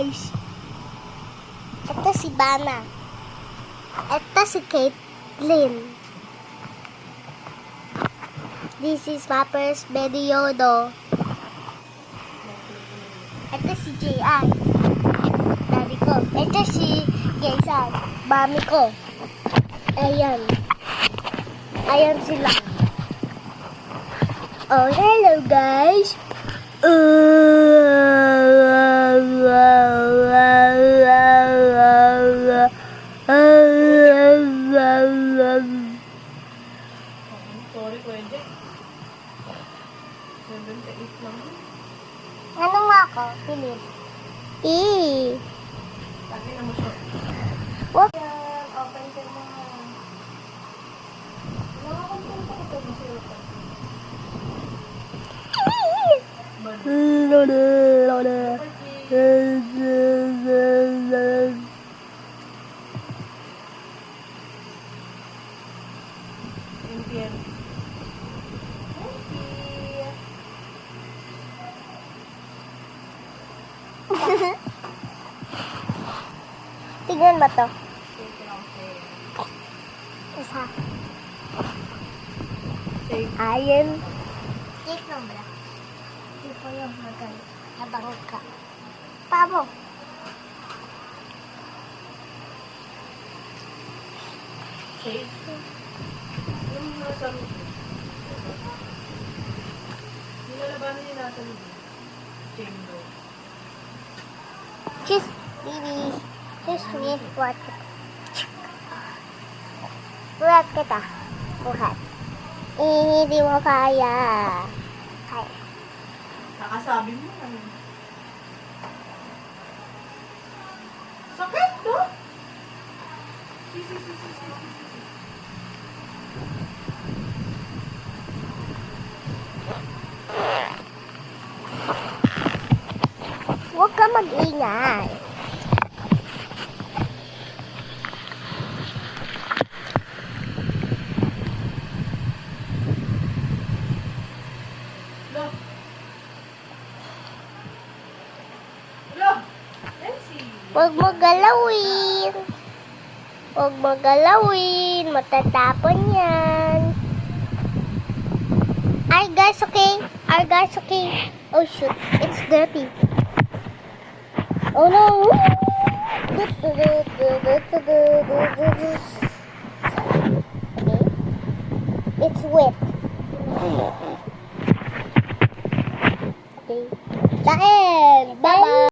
guys. Ito si Bana. Ito si Caitlyn. This is my first video though. Ito si J.I. Daddy ko. Ito si Jason. Mami ko. Ayan. Ayan sila. Oh, hello guys. Sorry, pwede. 7 to 8 lang. Ano nga ako? Pilip. Lagi na mo siya. What? Open ka na. Nakakontrol ko ito mo siya. Indian. Tignan ba to? Isa. Ayan. Cake lang ba? Hindi po yung magal. Habang ka. Pabo. Shade? Yung nasa loob. Nilalabanan niya nasa loob. Shade do. Cheese, baby. Cheese me. Buhat kita. Buhat kita. Buhat. Hindi mo kaya. Kaya. Kakasabi mo ano? Sakit, no? Si. Huwag ka mag-ingay. Lo. Lo. Elsie. Huwag mo galawin. Huwag mo galawin. Matatapon yan. Are you guys okay? Are you guys okay? Oh shoot. It's dirty. Oh no. Okay. It's wet. Okay. The end. Bye-bye.